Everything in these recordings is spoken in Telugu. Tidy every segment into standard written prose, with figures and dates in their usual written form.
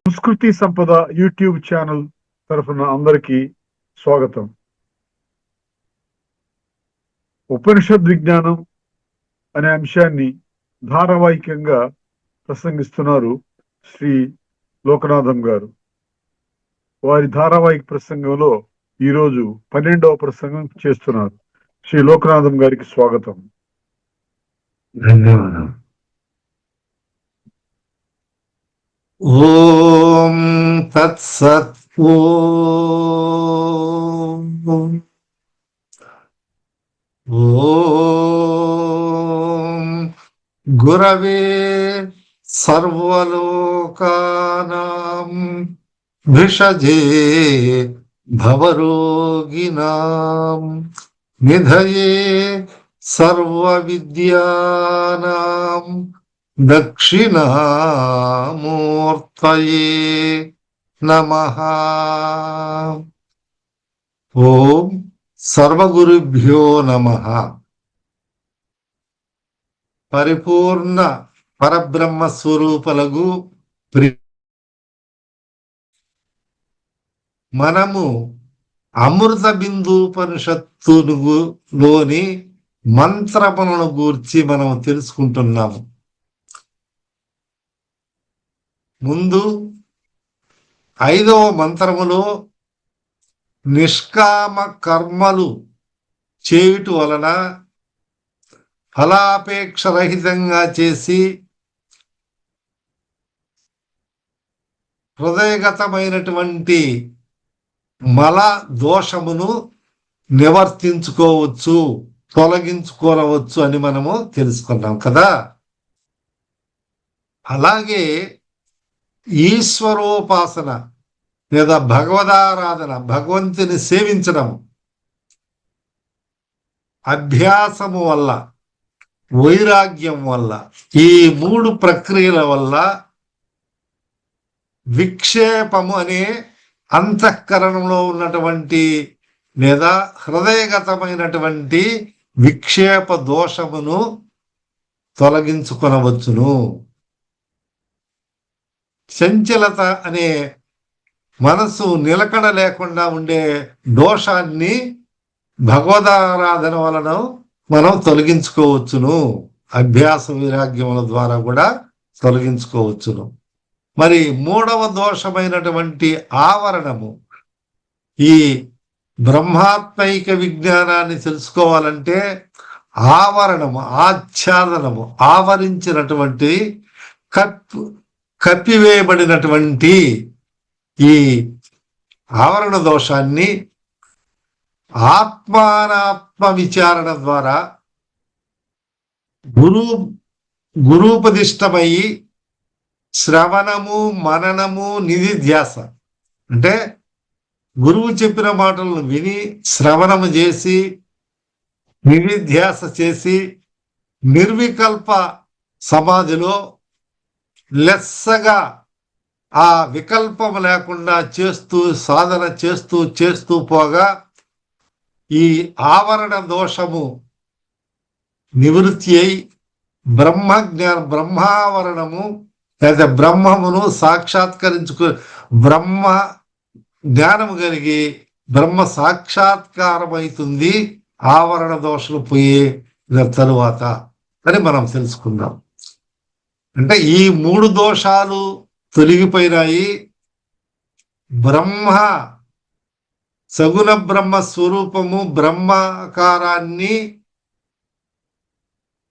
సంస్కృతి సంపద యూట్యూబ్ ఛానల్ తరఫున అందరికీ స్వాగతం. ఉపనిషద్ విజ్ఞానం అనే అంశాన్ని ధారావాహికంగా ప్రసంగిస్తున్నారు శ్రీ లోకనాథం గారు. వారి ధారావాహిక ప్రసంగంలో ఈరోజు 12వ ప్రసంగం చేస్తున్నారు. శ్రీ లోకనాథం గారికి స్వాగతం. ధన్యవాదాలు. ఓం తత్సత్. ఓం గురవే సర్వలోకానాం విషజే భవరోగిణాం నిధయే సర్వవిద్యానాం దక్షిణామూర్తయే నమః. ఓం సర్వగురుభ్యో నమః. పరిపూర్ణ పరబ్రహ్మ స్వరూపలగు మనము అమృత బిందూపనిషత్తులోని మంత్రములను గూర్చి మనం తెలుసుకుంటున్నాము. ముందు 5వ మంత్రములో నిష్కామ కర్మలు చేయుట వలన ఫలాపేక్ష రహితంగా చేసి హృదయగతమైనటువంటి మల దోషమును నివర్తించుకోవచ్చు, తొలగించుకోవచ్చు అని మనము తెలుసుకున్నాం కదా. అలాగే ఈశ్వరోపాసన లేదా భగవదారాధన, భగవంతుని సేవించడం అభ్యాసము వల్ల, వైరాగ్యం వల్ల, ఈ 3 ప్రక్రియల వల్ల విక్షేపము అనే అంతఃకరణంలో ఉన్నటువంటి లేదా హృదయగతమైనటువంటి విక్షేప దోషమును తొలగించుకొనవచ్చును. చంచలత అనే మనసు నిలకడ లేకుండా ఉండే దోషాన్ని భగవదారాధన వలన మనం తొలగించుకోవచ్చును. అభ్యాస వైరాగ్యముల ద్వారా కూడా తొలగించుకోవచ్చును. మరి 3వ దోషమైనటువంటి ఆవరణము, ఈ బ్రహ్మాత్మైక విజ్ఞానాన్ని తెలుసుకోవాలంటే ఆవరణము, ఆచ్ఛాదనము, ఆవరించినటువంటి కప్పివేయబడినటువంటి ఈ ఆవరణ దోషాన్ని ఆత్మానాత్మ విచారణ ద్వారా గురూపదిష్టమయ్యి శ్రవణము, మననము, నిధిధ్యాస అంటే గురువు చెప్పిన మాటలను విని శ్రవణము చేసి నిధిధ్యాస చేసి నిర్వికల్ప సమాధిలో లెస్సగా ఆ వికల్పం లేకుండా చేస్తూ సాధన చేస్తూ పోగా ఈ ఆవరణ దోషము నివృత్తి అయి బ్రహ్మావరణము లేదా బ్రహ్మమును సాక్షాత్కరించుకు బ్రహ్మ జ్ఞానము కలిగి బ్రహ్మ సాక్షాత్కారమవుతుంది ఆవరణ దోషాలు పోయే తరువాత అని మనం తెలుసుకుందాం. అంటే ఈ 3 దోషాలు తొలగిపోయినాయి. బ్రహ్మ సగుణ బ్రహ్మ స్వరూపము బ్రహ్మాకారాన్ని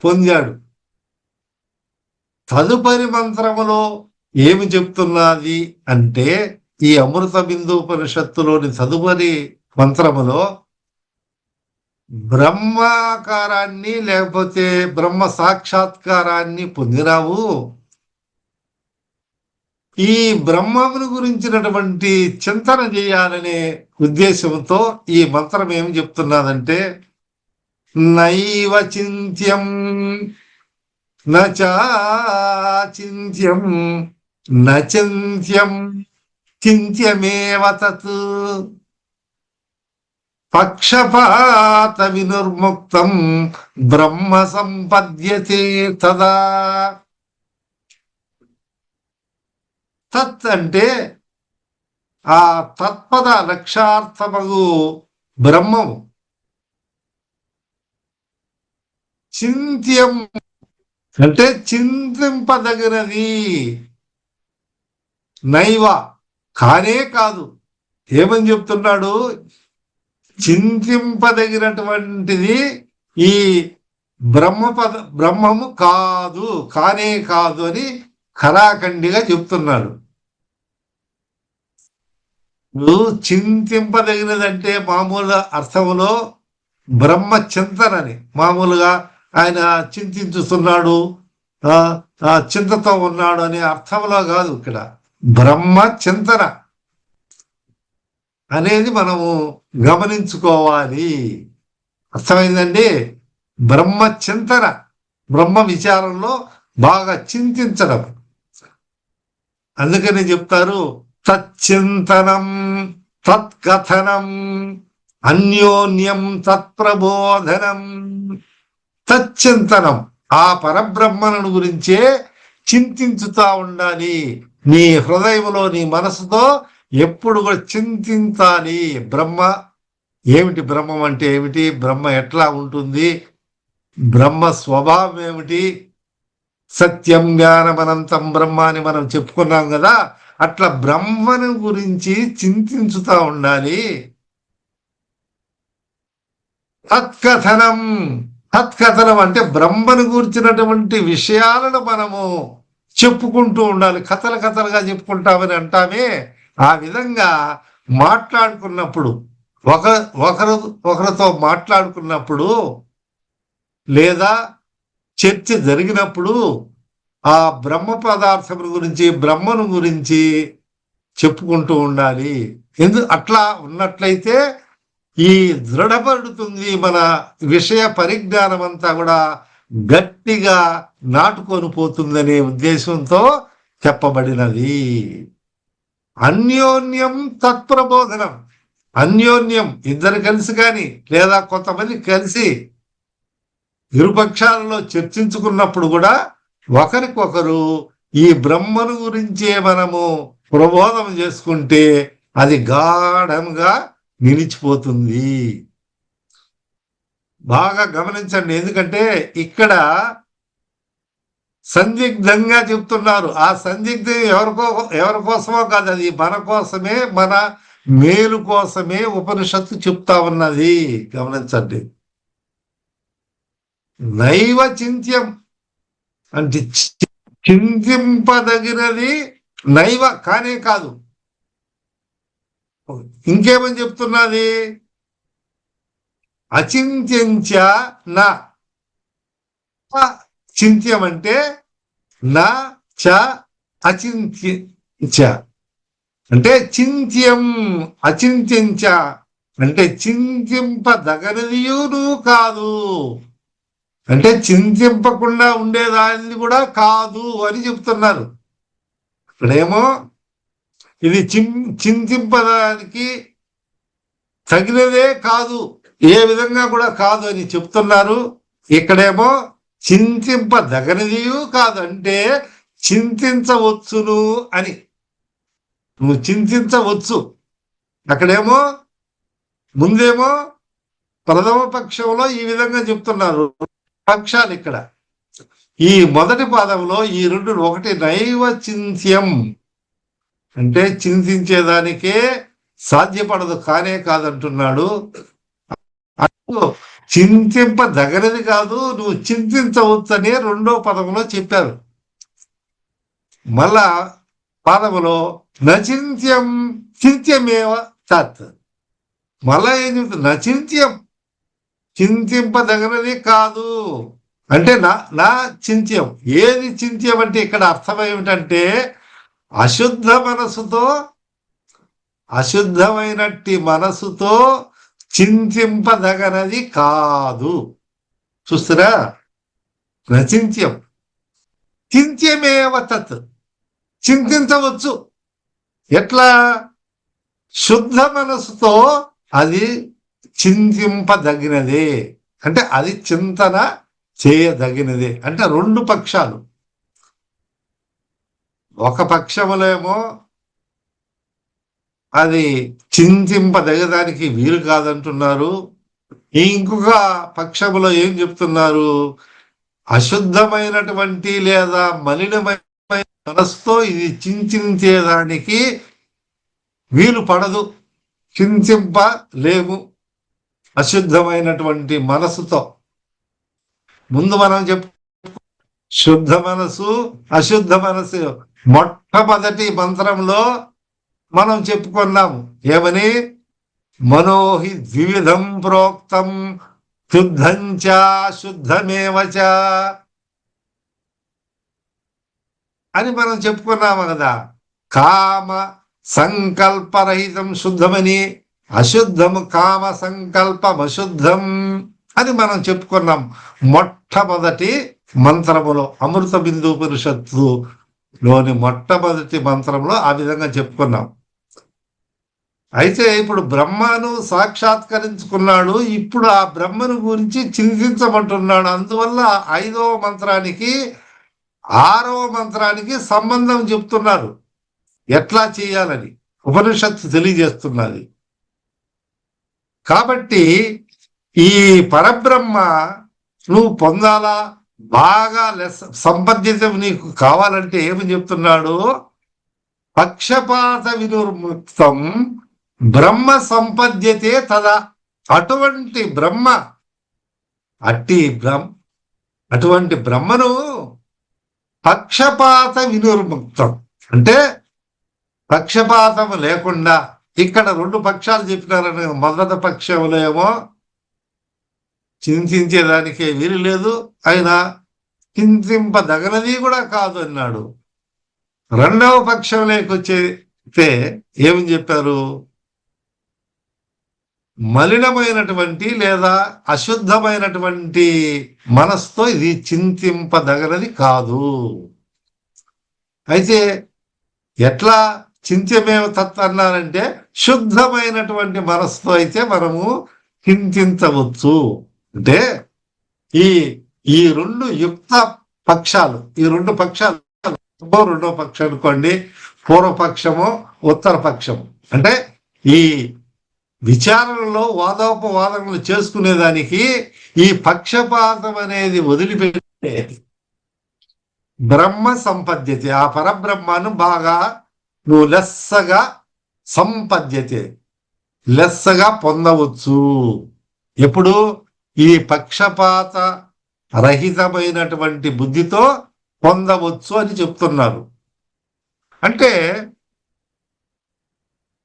పొందాడు. తదుపరి మంత్రములో ఏమి చెప్తున్నది అంటే ఈ అమృత బిందూపనిషత్తులోని తదుపరి మంత్రములో బ్రహ్మాకారాన్ని లేకపోతే బ్రహ్మ సాక్షాత్కారాన్ని పొందినావు. ఈ బ్రహ్మమును గురించినటువంటి చింతన చేయాలనే ఉద్దేశంతో ఈ మంత్రం ఏమి చెప్తున్నదంటే నైవ చింత్యం నచాచింత్యం నచింత్యం చింత్యమేవ తత్ పక్షపాత వినుర్ముక్తం బ్రహ్మ సంపద్యతే తదా తత్ అంటే ఆ తత్పద లక్ష్యార్థమగు బ్రహ్మము. చింత్యం అంటే చింతింపదగినది. నైవ కానే కాదు. ఏమని చెప్తున్నాడు? చింతింపదగినటువంటిది ఈ బ్రహ్మము కాదు, కానే కాదు అని ఖరాఖండిగా చెప్తున్నాడు. చింతింపదగినదంటే మామూలు అర్థంలో బ్రహ్మ చింతనని, మామూలుగా ఆయన చింతించుతున్నాడు, చింతతో ఉన్నాడు అనే అర్థంలో కాదు. ఇక్కడ బ్రహ్మ చింతన అనేది మనము గమనించుకోవాలి. అర్థమైందండి? బ్రహ్మ చింతన, బ్రహ్మ విచారంలో బాగా చింతించడం. అందుకని చెప్తారు తచ్చింతనం తత్కథనం అన్యోన్యం తత్ప్రబోధనం. తచ్చింతనం ఆ పరబ్రహ్మను గురించే చింతించుతా ఉండాలి. నీ హృదయంలో నీ మనసుతో ఎప్పుడు కూడా చింతించాలి. బ్రహ్మ ఏమిటి, బ్రహ్మం అంటే ఏమిటి, బ్రహ్మ ఎట్లా ఉంటుంది, బ్రహ్మ స్వభావం ఏమిటి, సత్యం జ్ఞానమనంతం బ్రహ్మ అని మనం చెప్పుకున్నాం కదా. అట్లా బ్రహ్మను గురించి చింతించుతా ఉండాలి. తత్కథనం, తత్కథనం అంటే బ్రహ్మను గురించినటువంటి విషయాలను మనము చెప్పుకుంటూ ఉండాలి. కథలు కథలుగా చెప్పుకుంటామని అంటామే, ఆ విధంగా మాట్లాడుకున్నప్పుడు ఒకరితో మాట్లాడుకున్నప్పుడు లేదా చర్చ జరిగినప్పుడు ఆ బ్రహ్మ పదార్థం గురించి, బ్రహ్మను గురించి చెప్పుకుంటూ ఉండాలి. అట్లా ఉన్నట్లయితే ఈ దృఢపడుతుంది, మన విషయ పరిజ్ఞానం అంతా కూడా గట్టిగా నాటుకొని పోతుందనే ఉద్దేశంతో చెప్పబడినది. అన్యోన్యం తత్ప్రబోధనం. అన్యోన్యం ఇద్దరు కలిసి కానీ లేదా కొంతమంది కలిసి ఇరుపక్షాలలో చర్చించుకున్నప్పుడు కూడా ఒకరికొకరు ఈ బ్రహ్మను గురించే మనము ప్రబోధం చేసుకుంటే అది గాఢంగా నిలిచిపోతుంది. బాగా గమనించండి, ఎందుకంటే ఇక్కడ సందిగ్ధంగా చెప్తున్నారు. ఆ సందిగ్ధం ఎవరి కోసమో కాదు, అది మన కోసమే, మన మేలు కోసమే ఉపనిషత్తు చెప్తా ఉన్నది. గమనించండి. నైవ చింత్యం అంటే చింతింపదగినది నైవ కానే కాదు. ఇంకేమని చెప్తున్నది? అచింత్యంచ నా. చింత్యం అంటే నా చ అచింత్య అంటే చింత్యం, అచింత్యంచ అంటే చింతింపదగనిదియును కాదు, అంటే చింతింపకుండా ఉండేదాన్ని కూడా కాదు అని చెప్తున్నారు. ఇక్కడేమో ఇది చింతింపడానికి తగినదే కాదు, ఏ విధంగా కూడా కాదు అని చెప్తున్నారు. ఇక్కడేమో చింతింపదగనిదియు కాదు, అంటే చింతించవచ్చును అని. నువ్వు చింతించవచ్చు. అక్కడేమో ముందేమో ప్రథమ పక్షంలో ఈ విధంగా చెప్తున్నారు పక్షాలు. ఇక్కడ ఈ మొదటి పాదంలో ఈ రెండు ఒకటి నైవ చింత్యం అంటే చింతించేదానికే సాధ్యపడదు, కానే కాదంటున్నాడు. చింతింపదగనిది కాదు, నువ్వు చింతించవచ్చనే రెండో పదములో చెప్పారు. మళ్ళా పాదములో నచింత్యం చింత్యమేవ తత్. మళ్ళా ఏం చెప్తుంది? నచింత్యం చింతింపదగినది కాదు అంటే నా చింత్యం. ఏది చింత్యం అంటే ఇక్కడ అర్థం ఏమిటంటే అశుద్ధ మనసుతో, అశుద్ధమైనట్టి మనసుతో చింతింపదగనది కాదు. చూస్తారా? నచింత్యం చింత్యమేవ తత్. చింతించవచ్చు. ఎట్లా? శుద్ధ మనసుతో అది చింతింపదగినదే, అంటే అది చింతన చేయదగినదే. అంటే రెండు పక్షాలు. ఒక పక్షములేమో అది చింతింపదగదానికి వీలు కాదంటున్నారు. ఇంకొక పక్షములో ఏం చెప్తున్నారు? అశుద్ధమైనటువంటి లేదా మలినమైన మనసుతో ఇది చింతించేదానికి వీలు పడదు, చింతింపలేము అశుద్ధమైనటువంటి మనసుతో. ముందు మనం శుద్ధ మనసు, అశుద్ధ మనసు మొట్టమొదటి మంత్రంలో మనం చెప్పుకున్నాము. ఏమని? మనోహి ద్విధం ప్రోక్తం శుద్ధంచ శుద్ధమేవచ అని మనం చెప్పుకున్నాము కదా. కామ సంకల్పరహితం శుద్ధమని, అశుద్ధము కామ సంకల్పం అశుద్ధం అని మనం చెప్పుకున్నాం మొట్టమొదటి మంత్రములో. అమృత బిందు ఉపనిషత్తులోని మొట్టమొదటి మంత్రంలో ఆ విధంగా చెప్పుకున్నాం. అయితే ఇప్పుడు బ్రహ్మను సాక్షాత్కరించుకున్నాడు, ఇప్పుడు ఆ బ్రహ్మను గురించి చింతించమంటున్నాడు. అందువల్ల 5వ మంత్రానికి 6వ మంత్రానికి సంబంధం చెప్తున్నారు, ఎట్లా చేయాలని ఉపనిషత్తు తెలియజేస్తున్నది. కాబట్టి ఈ పరబ్రహ్మ నువ్వు పొందాలా, బాగా సంపద్యత నీకు కావాలంటే ఏమి చెప్తున్నాడు? పక్షపాత వినిర్ముక్తం బ్రహ్మ సంపద్యతే తదా. అటువంటి బ్రహ్మను పక్షపాత వినిర్ముక్తం అంటే పక్షపాతం లేకుండా. ఇక్కడ 2 పక్షాలు చెప్పినారని, మొదటి పక్షంలో ఏమో చింతించేదానికే వీలు లేదు, అయినా చింతింపదగనది కూడా కాదు అన్నాడు. 2వ పక్షంలోకి వచ్చేస్తే ఏమని చెప్పారు? మలినమైనటువంటి లేదా అశుద్ధమైనటువంటి మనసుతో ఇది చింతింపదగనది కాదు. అయితే ఎట్లా చింత్యమేవ తత్ అన్నారంటే, శుద్ధమైనటువంటి మనసుతో అయితే మనము చింతించవచ్చు. అంటే ఈ 2 యుక్త పక్షాలు, ఈ 2 పక్షాలు, 2వ పక్షం అనుకోండి, పూర్వపక్షము ఉత్తర పక్షము. అంటే ఈ విచారణలో వాదోపవాదనలు చేసుకునేదానికి ఈ పక్షపాతం అనేది వదిలిపెట్టే బ్రహ్మ సంపద్యతే, ఆ పరబ్రహ్మను బాగా నువ్వు లెస్సగా సంపద్యతే, లెస్సగా పొందవచ్చు. ఎప్పుడు? ఈ పక్షపాత రహితమైనటువంటి బుద్ధితో పొందవచ్చు అని చెప్తున్నారు. అంటే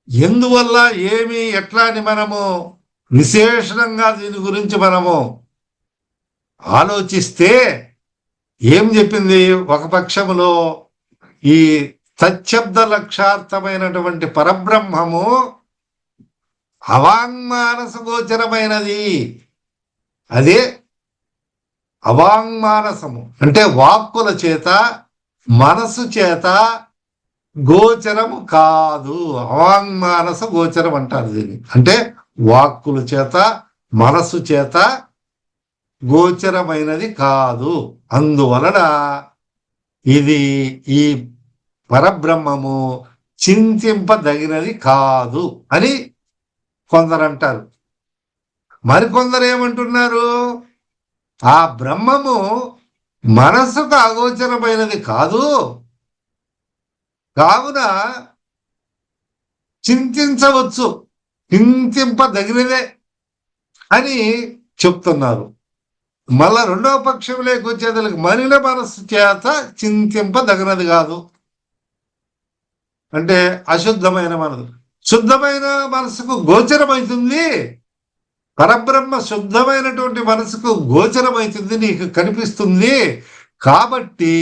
ఎందువల్ల, ఏమి, ఎట్లా అని మనము విశేషంగా దీని గురించి మనము ఆలోచిస్తే ఏం చెప్పింది? ఒక పక్షములో ఈ తచ్చబ్ద లక్షార్థమైనటువంటి పరబ్రహ్మము అవాంగ్మానస గోచరమైనది. అదే అవాంగ్మానసము అంటే వాక్కుల చేత, మనసు చేత గోచరము కాదు. అవాంగ్మానస గోచరం అంటారు దీన్ని. అంటే వాక్కుల చేత, మనసు చేత గోచరమైనది కాదు. అందువలన ఇది ఈ పరబ్రహ్మము చింతింపదగినది కాదు అని కొందరు అంటారు. మరికొందరు ఏమంటున్నారు? ఆ బ్రహ్మము మనసుకు అగోచరమైనది కాదు, కావున చింతించవచ్చు, చింతింపదగినదే అని చెప్తున్నారు. మళ్ళా 2వ పక్షంలోకి వచ్చేదానికి మలిన మనస్సు చేత చింతింపదగినది కాదు అంటే అశుద్ధమైన మనసు. శుద్ధమైన మనసుకు గోచరమవుతుంది, పరబ్రహ్మ శుద్ధమైనటువంటి మనసుకు గోచరమవుతుంది, నీకు కనిపిస్తుంది. కాబట్టి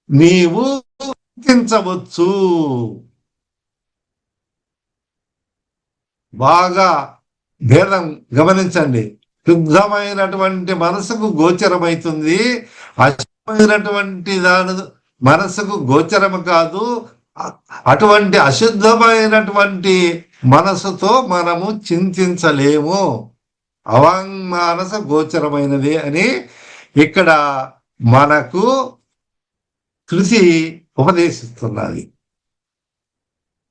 నీవు చింతించవచ్చు. బాగా భేదం గమనించండి. శుద్ధమైనటువంటి మనసుకు గోచరమవుతుంది, అశుద్ధమైనటువంటి దాని మనసుకు గోచరము కాదు. అటువంటి అశుద్ధమైనటువంటి మనసుతో మనము చింతించలేము, అవాంగ్మానస గోచరమైనది అని ఇక్కడ మనకు శృతి ఉపదేశిస్తున్నది.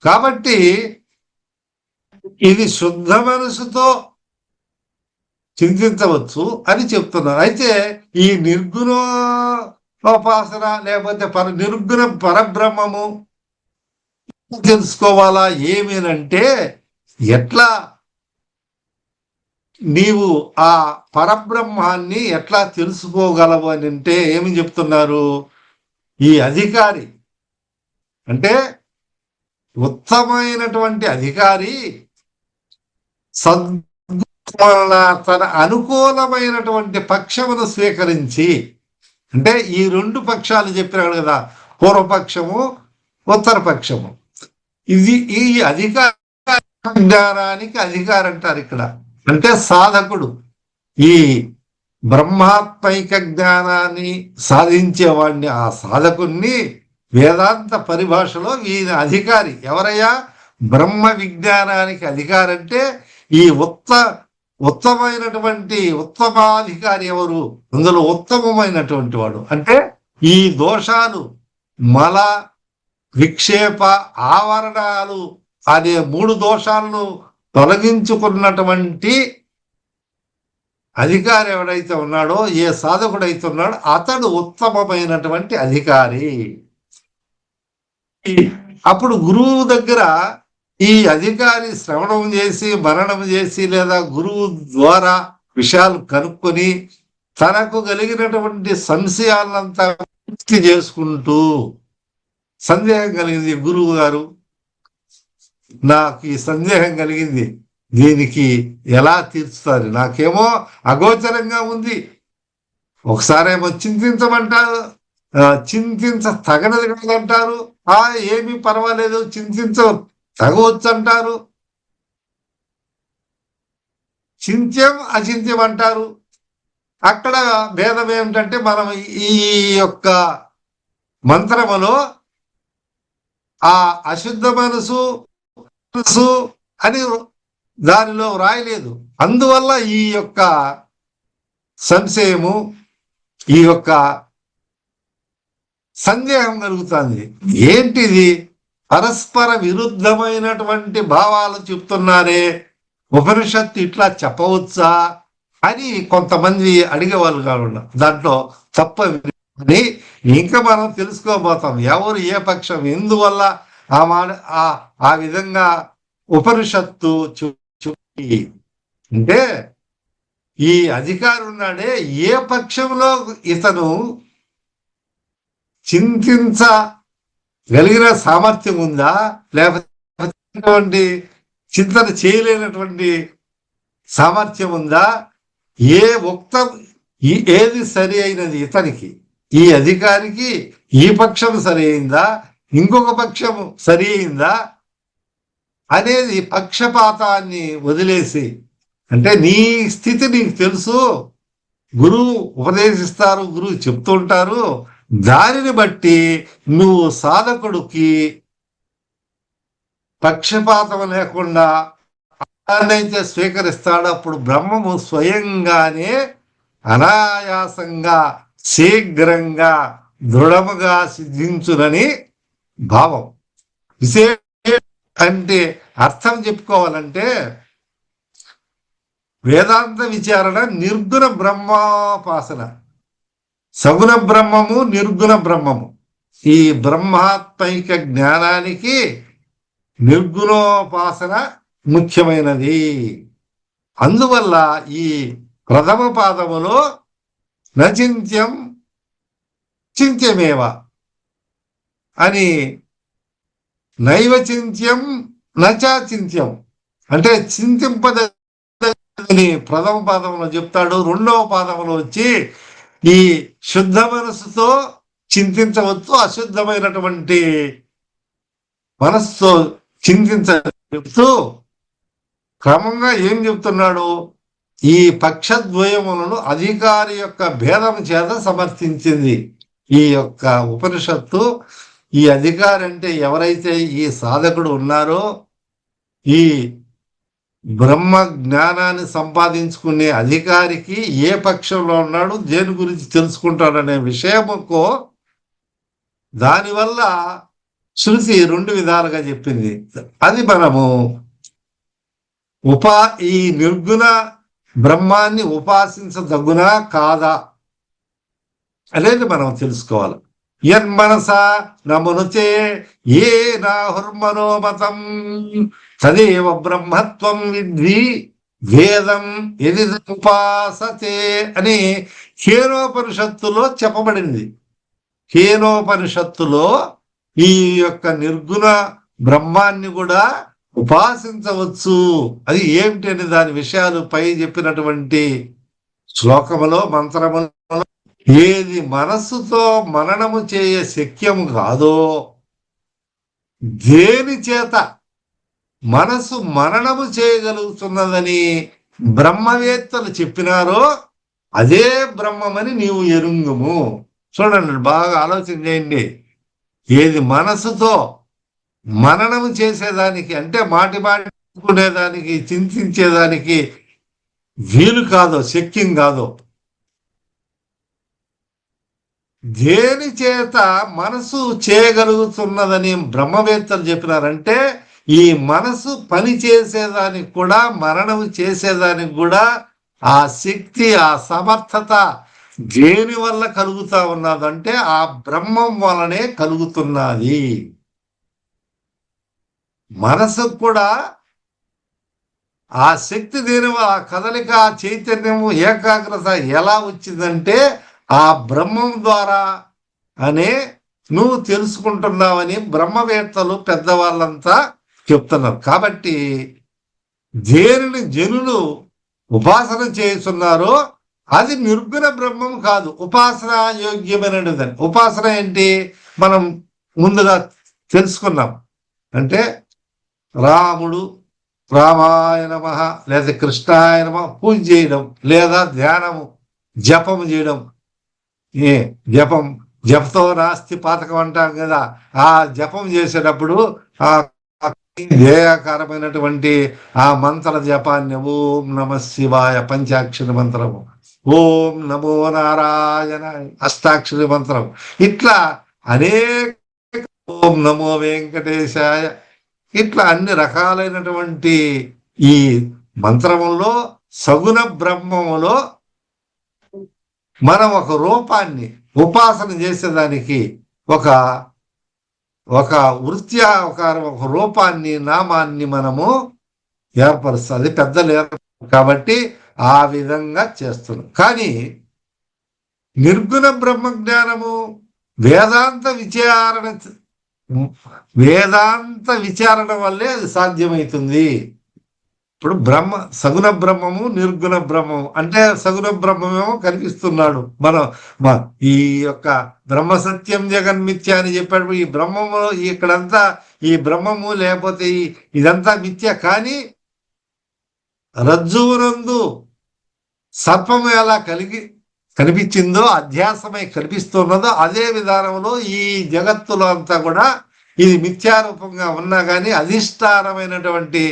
కాబట్టి ఇది శుద్ధ మనసుతో చింతించవచ్చు అని చెప్తున్నారు. అయితే ఈ నిర్గుణోపాసన లేకపోతే నిర్గుణ పరబ్రహ్మము తెలుసుకోవాలా ఏమేనంటే, ఎట్లా నీవు ఆ పరబ్రహ్మాన్ని ఎట్లా తెలుసుకోగలవు అని అంటే ఏమి చెప్తున్నారు? ఈ అధికారి అంటే ఉత్తమైనటువంటి అధికారి తన అనుకూలమైనటువంటి పక్షమును స్వీకరించి, అంటే ఈ రెండు పక్షాలు చెప్పినాడు కదా, పూర్వపక్షము ఉత్తర పక్షము. ఈ అధికార జ్ఞానానికి అధికారి అంటారు ఇక్కడ. అంటే సాధకుడు ఈ బ్రహ్మాత్మైక జ్ఞానాన్ని సాధించేవాడిని, ఆ సాధకుణ్ణి వేదాంత పరిభాషలో ఈయన అధికారి. ఎవరయ్యా? బ్రహ్మ విజ్ఞానానికి అధికారి అంటే ఈ ఉత్తమైనటువంటి ఉత్తమాధికారి ఎవరు? అందులో ఉత్తమమైనటువంటి వాడు. అంటే ఈ దోషాలు, మల, విక్షేప, ఆవరణాలు అనే 3 దోషాలను తొలగించుకున్నటువంటి అధికారి ఎవడైతే ఉన్నాడో, ఏ సాధకుడైతే ఉన్నాడో అతడు ఉత్తమమైనటువంటి అధికారి. అప్పుడు గురువు దగ్గర ఈ అధికారి శ్రవణం చేసి, మరణం చేసి, లేదా గురువు ద్వారా విషయాలు కనుక్కొని తనకు కలిగినటువంటి సంశయాలంతా పూర్తి చేసుకుంటూ, సందేహం కలిగింది గురువు గారు, నాకు ఈ సందేహం కలిగింది, దీనికి ఎలా తీర్చుతారు? నాకేమో అగోచరంగా ఉంది. ఒకసారేమో చింతించమంటారు, తగనది కాదంటారు, ఏమీ పర్వాలేదు తగవచ్చు అంటారు, చింత్యం అచింత్యం అంటారు. అక్కడ భేదం ఏమిటంటే, మనం ఈ యొక్క మంత్రములో ఆ అశుద్ధ మనసు అని దానిలో రాయలేదు. అందువల్ల ఈ యొక్క సంశయము, ఈ యొక్క సందేహం కలుగుతుంది. ఏంటిది? పరస్పర విరుద్ధమైనటువంటి భావాలు చెప్తున్నారే, ఉపనిషత్తు ఇట్లా చెప్పవచ్చా అని కొంతమంది అడిగేవాళ్ళు కాకుండా, దాంట్లో తప్పని ఇంకా మనం తెలుసుకోబోతాం ఎవరు ఏ పక్షం, ఎందువల్ల ఆ విధంగా ఉపనిషత్తు అంటే ఈ అధికారి ఉన్నాడే, ఏ పక్షంలో ఇతను చింతించగలిగిన సామర్థ్యం ఉందా, లేకపోతే చింతన చేయలేనటువంటి సామర్థ్యం ఉందా, ఏది సరి అయినది ఇతనికి, ఈ అధికారికి ఈ పక్షం సరి అయిందా, ఇంకొక పక్షము సరి అయిందా అనేది పక్షపాతాన్ని వదిలేసి, అంటే నీ స్థితి నీకు తెలుసు, గురువు ఉపదేశిస్తారు, గురువు చెప్తుంటారు, దానిని బట్టి నువ్వు సాధకుడికి పక్షపాతం లేకుండా దాన్నైతే స్వీకరిస్తాడో అప్పుడు బ్రహ్మము స్వయంగానే అనాయాసంగా శీఘ్రంగా దృఢముగా సిద్ధించునని భావం. అంటే అర్థం చెప్పుకోవాలంటే, వేదాంత విచారణ నిర్గుణ బ్రహ్మోపాసన, సగుణ బ్రహ్మము, నిర్గుణ బ్రహ్మము. ఈ బ్రహ్మాత్మైక జ్ఞానానికి నిర్గుణోపాసన ముఖ్యమైనది. అందువల్ల ఈ ప్రథమ పాదములో నచింత్యం చింత్యమేవ అని, నైవ చింత్యం నచాచింత్యం అంటే చింతింపదని ప్రథమ పాదంలో చెప్తాడు. రెండవ పాదంలో వచ్చి ఈ శుద్ధ మనస్సుతో చింతించవచ్చు, అశుద్ధమైనటువంటి మనస్సుతో చింతించూ క్రమంగా ఏం చెప్తున్నాడు, ఈ పక్షద్వయములను అధికారి యొక్క భేదం చేత సమర్థించింది ఈ యొక్క ఉపనిషత్తు. ఈ అధికారి అంటే ఎవరైతే ఈ సాధకుడు ఉన్నారో, ఈ బ్రహ్మ జ్ఞానాన్ని సంపాదించుకునే అధికారికి ఏ పక్షంలో ఉన్నాడు, దేని గురించి తెలుసుకుంటాడనే విషయముకు దానివల్ల శృతి రెండు విధాలుగా చెప్పింది. అది మనము ఈ నిర్గుణ బ్రహ్మాన్ని ఉపాసించదగునా కాదా అనేది మనం తెలుసుకోవాలి. యన్మనస నమనుచే ఏ నాహుర్మనోమతం తదేవ బ్రహ్మత్వం విద్వి వేదం ఎది ఉపాసతే అని కేనోపనిషత్తులో చెప్పబడింది. కేనోపనిషత్తులో ఈ యొక్క నిర్గుణ బ్రహ్మాన్ని కూడా ఉపాసించవచ్చు. అది ఏమిటి అని దాని విషయాలు పై చెప్పినటువంటి శ్లోకములో మంత్రములో ఏది మనస్సుతో మననము చేయ శక్యము కాదో, దేని చేత మనసు మననము చేయగలుగుతున్నదని బ్రహ్మవేత్తలు చెప్పినారో అదే బ్రహ్మమని నీవు ఎరుంగుము. చూడండి, బాగా ఆలోచన చేయండి. ఏది మనసుతో మననము చేసేదానికి అంటే మాటి మాటికునేదానికి చింతించేదానికి వీలు కాదో, శక్యం కాదో, దేని చేత మనసు చేయగలుగుతున్నదని బ్రహ్మవేత్తలు చెప్పినారంటే ఈ మనసు పని చేసేదానికి కూడా మరణం చేసేదానికి కూడా ఆ శక్తి, ఆ సమర్థత దేని వల్ల కలుగుతా ఉన్నదంటే ఆ బ్రహ్మం వలనే కలుగుతున్నది. మనసుకు కూడా ఆ శక్తి దేని ఆ కదలిక, ఆ చైతన్యము, ఏకాగ్రత ఎలా వచ్చిందంటే ఆ బ్రహ్మం ద్వారా అనే నువ్వు తెలుసుకుంటున్నావని బ్రహ్మవేత్తలు పెద్దవాళ్ళంతా చెప్తున్నారు. కాబట్టి దేనిని జనులు ఉపాసన చేస్తున్నారో అది నిర్గుణ బ్రహ్మం కాదు, ఉపాసన యోగ్యమైనది. ఉపాసన ఏంటి మనం ముందుగా తెలుసుకున్నాం. అంటే రాముడు, రామాయ నమః లేదా కృష్ణాయ నమః పూజ చేయడం, లేదా ధ్యానము, జపము చేయడం. జపతో నాస్తి పాతకం అంటాం కదా. ఆ జపం చేసేటప్పుడు ఆ ధ్యేయకారమైనటువంటి ఆ మంత్ర జపాన్ని ఓం నమ శివాయ పంచాక్షరి మంత్రము, ఓం నమో నారాయణ అష్టాక్షరి మంత్రం, ఇట్లా అనేక, ఓం నమో వెంకటేశాయ, ఇట్లా అన్ని రకాలైనటువంటి ఈ మంత్రములో సగుణ బ్రహ్మములో మనం ఒక రూపాన్ని ఉపాసన చేసేదానికి ఒక ఒక వృత్యాకారం, ఒక రూపాన్ని, నామాన్ని మనము ఏర్పరుస్తుంది. పెద్దలు కాబట్టి ఆ విధంగా చేస్తున్నాం. కానీ నిర్గుణ బ్రహ్మ జ్ఞానము వేదాంత విచారణ వల్లే అది సాధ్యమవుతుంది. ఇప్పుడు సగుణ బ్రహ్మము, నిర్గుణ బ్రహ్మము అంటే సగుణ బ్రహ్మమేమో కనిపిస్తున్నాడు. ఈ యొక్క బ్రహ్మ సత్యం జగన్మిథ్య అని చెప్పాడు. ఈ బ్రహ్మము ఇక్కడంతా ఈ బ్రహ్మము లేకపోతే ఇదంతా మిథ్య. కానీ రజ్జువునందు సర్పము ఎలా కనిపించిందో, అధ్యాసమై కనిపిస్తున్నదో అదే విధానంలో ఈ జగత్తులో అంతా కూడా ఇది మిథ్యారూపంగా ఉన్నా కానీ అధిష్టానమైనటువంటి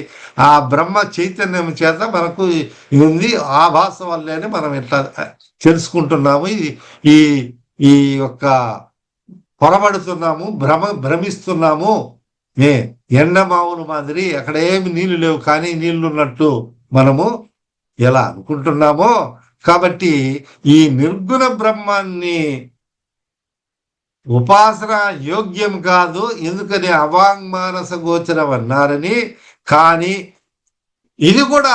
ఆ బ్రహ్మ చైతన్యం చేత మనకు ఉంది. ఆ భాష వల్లేనే మనం ఎట్లా తెలుసుకుంటున్నాము, ఈ ఈ యొక్క పొరబడుతున్నాము, భ్రమిస్తున్నాము. ఎండమావులు మాదిరి అక్కడ ఏమి నీళ్లు లేవు కానీ నీళ్లు ఉన్నట్టు మనము ఎలా అనుకుంటున్నామో. కాబట్టి ఈ నిర్గుణ బ్రహ్మాన్ని ఉపాసన యోగ్యం కాదు, ఎందుకని అవాంగ్మానస గోచరం అన్నారని. కానీ ఇది కూడా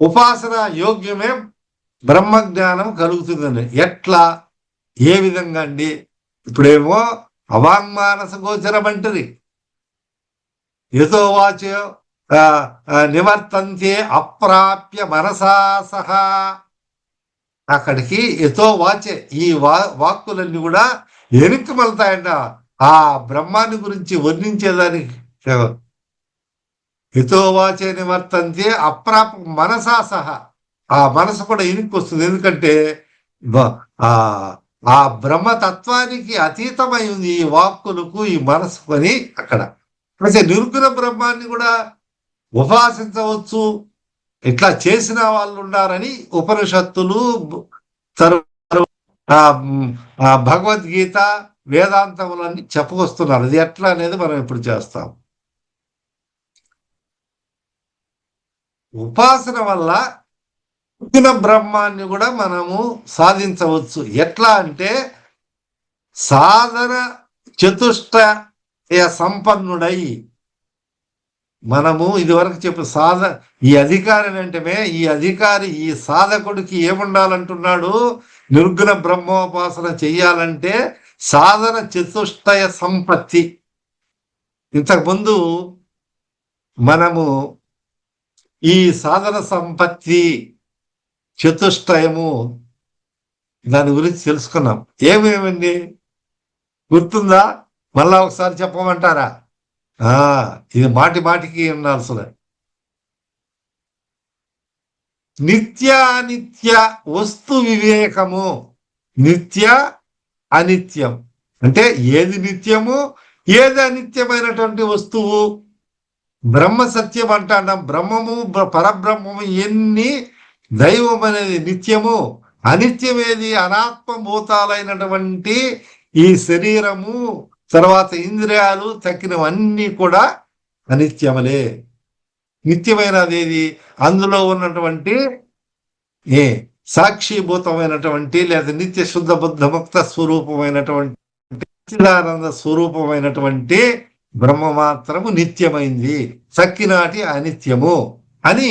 ఉపాసన యోగ్యమే, బ్రహ్మజ్ఞానం కలుగుతుందని. ఎట్లా, ఏ విధంగా అండి? ఇప్పుడేమో అవాంగ్మానస గోచరం అంటది, యతో వాచో నివర్తంతే అప్రాప్య మనసా సహా. అక్కడికి యతో వాచే ఈ వాక్కులన్నీ కూడా వెనక్కి వెళ్తాయంట ఆ బ్రహ్మాన్ని గురించి వర్ణించేదానికి. యతో వాచే నివర్తంతే అప్రాప్య మనసా సహా, ఆ మనసు కూడా వెనక్కి వస్తుంది. ఎందుకంటే ఆ బ్రహ్మతత్వానికి అతీతమై ఉంది ఈ వాక్కులకు, ఈ మనసు అని. అక్కడ అయితే నిర్గుణ బ్రహ్మాన్ని కూడా ఉపాసించవచ్చు, ఇట్లా చేసిన వాళ్ళు ఉన్నారని ఉపనిషత్తులు, భగవద్గీత, వేదాంతములన్నీ చెప్పవస్తున్నారు. అది ఎట్లా అనేది మనం ఇప్పుడు చేస్తాం. ఉపాసన వల్ల పుట్టిన బ్రహ్మాన్ని కూడా మనము సాధించవచ్చు. ఎట్లా అంటే సాధన చతుష్టయ సంపన్నుడై, మనము ఇదివరకు చెప్పు ఈ అధికారి అంటే ఈ అధికారి, ఈ సాధకుడికి ఏముండాలంటున్నాడు? నిర్గుణ బ్రహ్మోపాసన చెయ్యాలంటే సాధన చతుష్టయ సంపత్తి. ఇంతకుముందు మనము ఈ సాధన సంపత్తి చతుష్టయము దాని గురించి తెలుసుకున్నాం. ఏమేమండి గుర్తుందా? మళ్ళా ఒకసారి చెప్పమంటారా? ఇది మాటి మాటికి ఉండాల్సిన నిత్యానిత్య వస్తు వివేకము. నిత్య అనిత్యం అంటే ఏది నిత్యము, ఏది అనిత్యమైనటువంటి వస్తువు. బ్రహ్మ సత్యం అంటాం. బ్రహ్మము పరబ్రహ్మము ఎన్ని, దైవం అనేది నిత్యము, అనిత్యమేది అనాత్మభూతాలైనటువంటి ఈ శరీరము, తర్వాత ఇంద్రియాలు తక్కినవన్నీ కూడా అనిత్యములే. నిత్యమైనది అందులో ఉన్నటువంటి సాక్షిభూతమైనటువంటి లేదా నిత్య శుద్ధ బుద్ధ ముక్త స్వరూపమైనటువంటి సచ్చిదానంద స్వరూపమైనటువంటి బ్రహ్మ మాత్రము నిత్యమైంది, చక్కినాటి అనిత్యము అని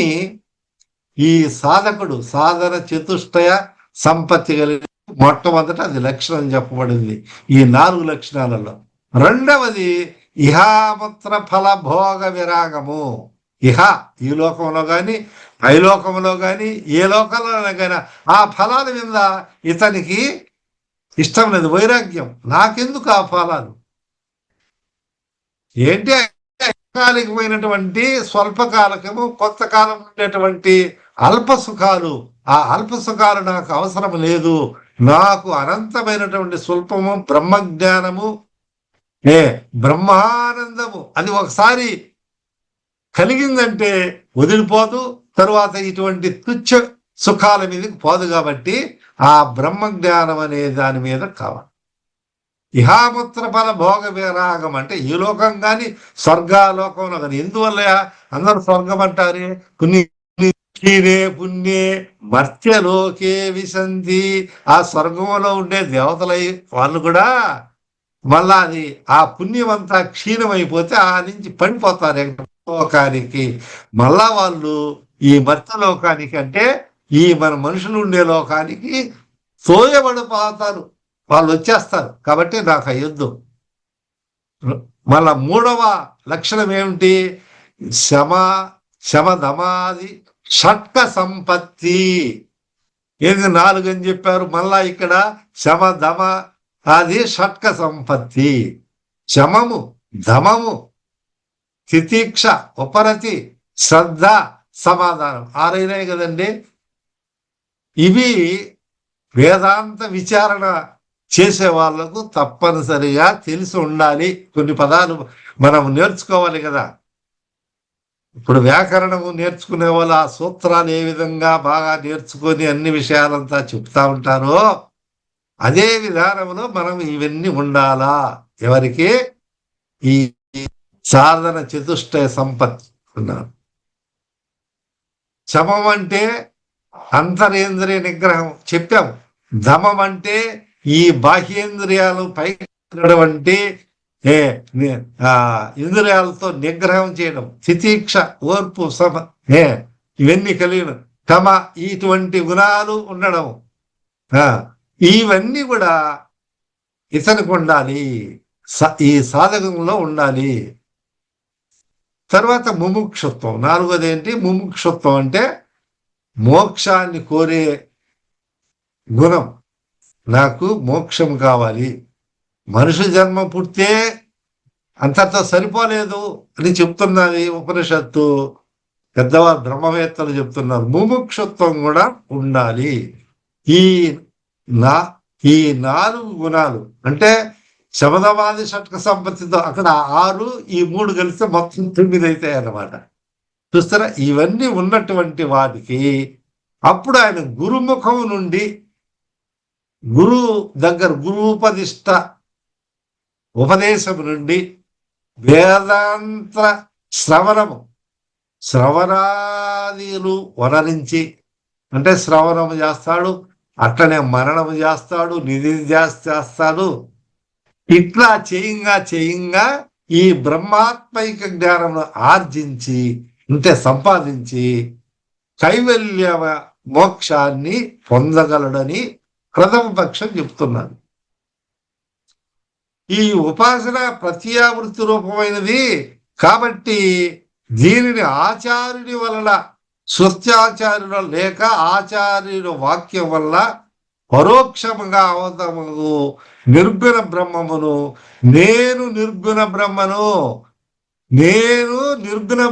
ఈ సాధకుడు సాధన చతుష్టయ సంపత్తి కలిగి మొట్టమొదట అది లక్షణం చెప్పబడింది ఈ 4 లక్షణాలలో. రెండవది ఇహాముత్ర ఫల భోగ విరాగము. ఇహ ఈ లోకంలో కానీ పై లోకంలో కానీ ఏ లోకంలో కానీ ఆ ఫలాల మీద ఇతనికి ఇష్టం లేదు, వైరాగ్యం. నాకెందుకు ఆ ఫలాలు? ఏంటి అల్పకాలికమైనటువంటి స్వల్పకాలకము, కొంత కాలం ఉండేటువంటి అల్ప సుఖాలు. ఆ అల్ప సుఖాలు నాకు అవసరం లేదు. నాకు అనంతమైనటువంటి స్వల్పము బ్రహ్మజ్ఞానము, బ్రహ్మానందము అది ఒకసారి కలిగిందంటే వదిలిపోదు, తరువాత ఇటువంటి తుచ్చ సుఖాల మీదకి పోదు. కాబట్టి ఆ బ్రహ్మజ్ఞానం అనే దాని మీద కావాలి. ఇహాముత్ర ఫల భోగ విరాగం అంటే ఈ లోకం కానీ స్వర్గాలోకంలో కానీ. ఎందువల్ల అందరూ స్వర్గం అంటారే? పుణ్యే పుణ్యే మర్త్యలోకే విశంతి. ఆ స్వర్గంలో ఉండే దేవతలై వాళ్ళు కూడా మళ్ళా అది ఆ పుణ్యం అంతా క్షీణమైపోతే ఆ నుంచి పడిపోతారు లోకానికి. మళ్ళా వాళ్ళు ఈ మర్త్యలోకానికి అంటే ఈ మన మనుషులు ఉండే లోకానికి తోయబడిపోతారు, వాళ్ళు వచ్చేస్తారు. కాబట్టి నాకు అయ్యొద్దు. మళ్ళా 3వ లక్షణం ఏమిటి? శమధమాది షట్క సంపత్తి. ఏది 4 అని చెప్పారు, మళ్ళా ఇక్కడ శమధమ అది షట్క సంపత్తి. శమము, ధమము, తితీక్ష, ఉపరతి, శ్రద్ధ, సమాధానం 6 అయినాయి కదండి. ఇవి వేదాంత విచారణ చేసే వాళ్లకు తప్పనిసరిగా తెలిసి ఉండాలి. కొన్ని పదాలు మనం నేర్చుకోవాలి కదా. ఇప్పుడు వ్యాకరణము నేర్చుకునే వాళ్ళు ఆ సూత్రాలు ఏ విధంగా బాగా నేర్చుకొని అన్ని విషయాలంతా చెప్తా ఉంటారో అదే విధానంలో మనం ఇవన్నీ ఉండాలా. ఎవరికి? ఈ సాధన చతుష్టయ సంపత్తి ఉన్నారు. శమం అంటే అంతరేంద్రియ నిగ్రహం చెప్పాం. ధమం అంటే ఈ బాహ్యేంద్రియాలు పైకి ఇంద్రియాలతో నిగ్రహం చేయడం. తితీక్ష, ఓర్పు, ఇవన్నీ కలిగిన తమ ఇటువంటి గుణాలు ఉండడం, ఇవన్నీ కూడా ఇతనికి ఉండాలి, ఈ సాధకంలో ఉండాలి. తర్వాత ముముక్షుత్వం. 4వది ఏంటి? ముముక్షుత్వం అంటే మోక్షాన్ని కోరే గుణం. నాకు మోక్షం కావాలి. మనుషు జన్మ పుట్టే అంతతో సరిపోలేదు అని చెప్తున్నది ఉపనిషత్తు. పెద్దవారు బ్రహ్మవేత్తలు చెప్తున్నారు ముముక్షుత్వం కూడా ఉండాలి. ఈ 4 గుణాలు అంటే శమధమాది షట్క సంపత్తితో అక్కడ 6, ఈ 3 కలిస్తే మొత్తం 9 అవుతాయి అన్నమాట. చూస్తారా? ఇవన్నీ ఉన్నటువంటి వాటికి అప్పుడు ఆయన గురుముఖం నుండి గురువు దగ్గర గురూపదిష్ట ఉపదేశం నుండి వేదాంత శ్రవణాదిలు వనరించి, అంటే శ్రవణము చేస్తాడు, అట్లనే మననము చేస్తాడు, నిధి చేస్తాడు. ఇట్లా చేయంగా ఈ బ్రహ్మాత్మైక జ్ఞానమును ఆర్జించి, అంటే సంపాదించి కైవల్య మోక్షాన్ని పొందగలడని ప్రథమ పక్షం చెప్తున్నాను. ఈ ఉపాసన ప్రత్యావృత్తి రూపమైనది కాబట్టి దీనిని ఆచార్యుని వలన, స్వస్త్యాచార్యుల లేక ఆచార్యుల వాక్యం వల్ల పరోక్షముగా అవతమగు నిర్గుణ బ్రహ్మమును, నేను నిర్గుణ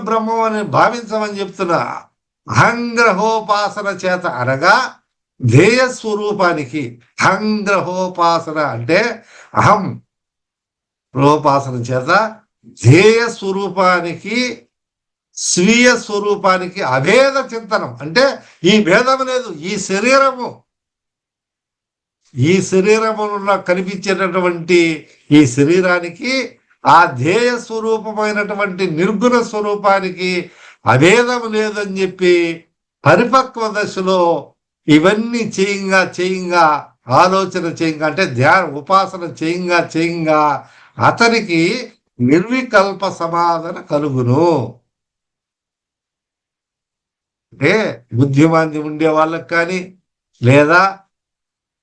బ్రహ్మం అని భావించమని చెప్తున్నా. అహంగ్రహోపాసన చేత అనగా ధ్యేయ స్వరూపానికి, అహంగ్రహోపాసన అంటే అహం రూపాసన చేత ధ్యేయ స్వరూపానికి, స్వీయ స్వరూపానికి అభేద చింతనం, అంటే ఈ భేదం లేదు. ఈ శరీరములో కనిపించేటటువంటి ఈ శరీరానికి ఆ ధ్యేయ స్వరూపమైనటువంటి నిర్గుణ స్వరూపానికి అభేదం లేదని చెప్పి పరిపక్వ దశలో ఇవన్నీ చేయంగా ఆలోచన చేయంగా, అంటే ఉపాసన చేయంగా అతనికి నిర్వికల్ప సమాధాన కలుగును. అంటే బుద్ధిమాంద్యం ఉండే వాళ్ళకి కానీ, లేదా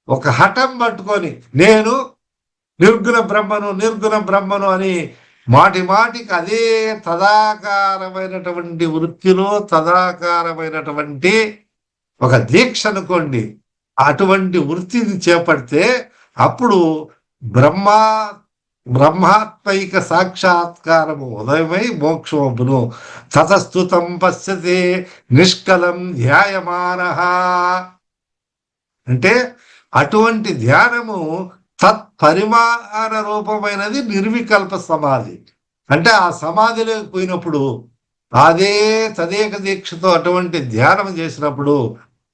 ఒక హఠం పట్టుకొని నేను నిర్గుణ బ్రహ్మను అని మాటికి అదే తదాకారమైనటువంటి వృత్తిలో తదాకారమైనటువంటి ఒక దీక్ష అనుకోండి, అటువంటి వృత్తిని చేపడితే అప్పుడు బ్రహ్మాత్మైక సాక్షాత్కారము ఉదయమై మోక్షమును తతస్తుతం పశ్యతే నిష్కలం ధ్యాయమానః. అంటే అటువంటి ధ్యానము తత్పరిమాణ రూపమైనది నిర్వికల్ప సమాధి. అంటే ఆ సమాధిలోకి పోయినప్పుడు అదే తదేక దీక్షతో అటువంటి ధ్యానం చేసినప్పుడు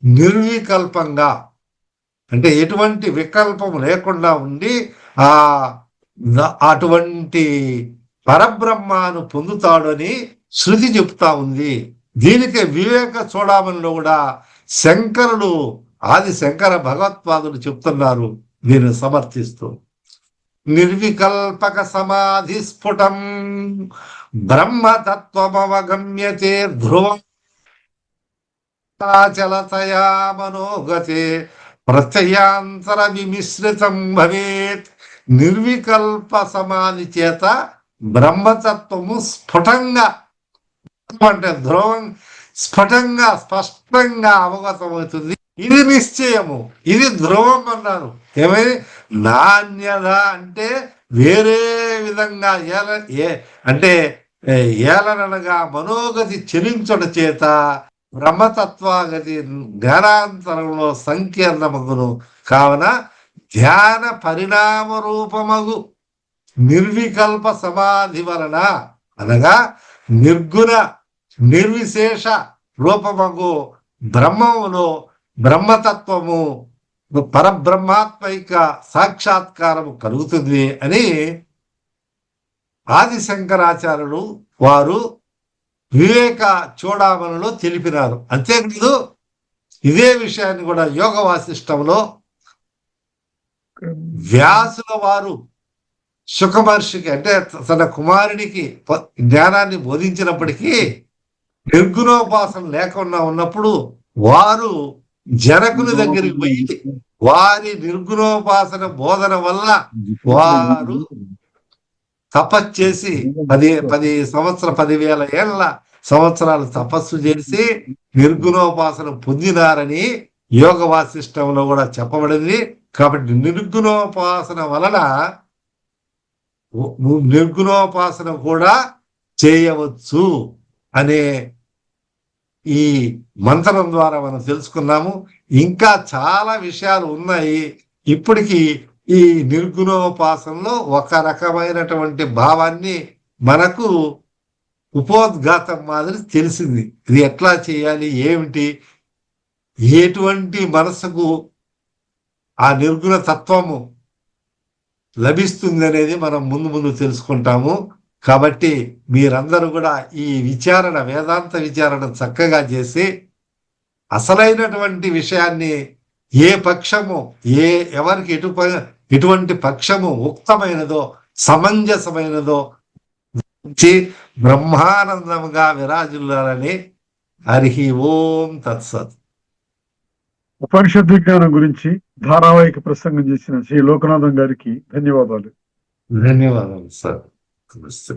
నిర్వికల్పంగా, అంటే ఎటువంటి వికల్పం లేకుండా ఉండి అటువంటి పరబ్రహ్మను పొందుతాడని శృతి చెప్తా ఉంది. దీనికి వివేక చూడమనిలో కూడా శంకరుడు, ఆది శంకర భగవత్పాదులు చెప్తున్నారు దీన్ని సమర్థిస్తూ. నిర్వికల్పక సమాధి స్ఫుటం బ్రహ్మతత్వమవగమ్యతే ధ్రువచలతయా మనోగతే ప్రత్యయాంతర విమిశ్రితం భవేత్. నిర్వికల్ప సమాధి చేత బ్రహ్మతత్వము స్ఫుటంగా, అంటే ధ్రువం స్ఫుటంగా స్పష్టంగా అవగతమవుతుంది. ఇది నిశ్చయము, ఇది ధ్రువం అన్నారు. ఏమైంది? నాణ్యత అంటే వేరే విధంగా అంటే ఏలనగా మనోగతి చెలించడ చేత బ్రహ్మతత్వాగతి జ్ఞానాంతరంలో సంకీర్ణమగును. కావున ధ్యాన పరిణామ రూపమగు నిర్వికల్ప సమాధి వలన, అనగా నిర్గుణ నిర్విశేష రూపమగు బ్రహ్మములో బ్రహ్మతత్వము పరబ్రహ్మాత్మైక సాక్షాత్కారము కలుగుతుంది అని ఆది శంకరాచార్యులు వారు వివేక చూడామణిలో తెలిపినారు. అంతేకాదు ఇదే విషయాన్ని కూడా యోగ వాసిష్టంలో వ్యాసుల వారు శుక మహర్షికి, అంటే తన కుమారునికి జ్ఞానాన్ని బోధించినప్పటికీ నిర్గుణోపాసన లేకుండా ఉన్నప్పుడు వారు జనకుని దగ్గరికి పోయి వారి నిర్గుణోపాసన బోధన వల్ల వారు తపస్సు 10,000 సంవత్సరాలు తపస్సు చేసి నిర్గుణోపాసన పొందినారని యోగ వాసిష్టంలో కూడా చెప్పబడింది. కాబట్టి నిర్గుణోపాసన కూడా చేయవచ్చు అనే ఈ మంత్రం ద్వారా మనం తెలుసుకున్నాము. ఇంకా చాలా విషయాలు ఉన్నాయి. ఇప్పటికీ ఈ నిర్గుణోపాసనలో ఒక రకమైనటువంటి భావాన్ని మనకు ఉపోద్ఘాతం మాదిరి తెలిసింది. ఇది ఎట్లా చేయాలి, ఏమిటి, ఎటువంటి మనసుకు ఆ నిర్గుణ తత్వము లభిస్తుంది అనేది మనం ముందు ముందు తెలుసుకుంటాము. కాబట్టి మీరందరూ కూడా ఈ విచారణ, వేదాంత విచారణ చక్కగా చేసి అసలైనటువంటి విషయాన్ని ఏ పక్షము, ఎవరికి ఎటువంటి పక్షము ఉక్తమైనదో సమంజసమైనదో బ్రహ్మానందముగా విరాజిల్లాలని. హరి ఓం తత్సత్. ఉపనిషత్ విజ్ఞానం గురించి ధారావాహిక ప్రసంగం చేసిన శ్రీ లోకనాథం గారికి ధన్యవాదాలు. ధన్యవాదాలు సార్. నమస్తే.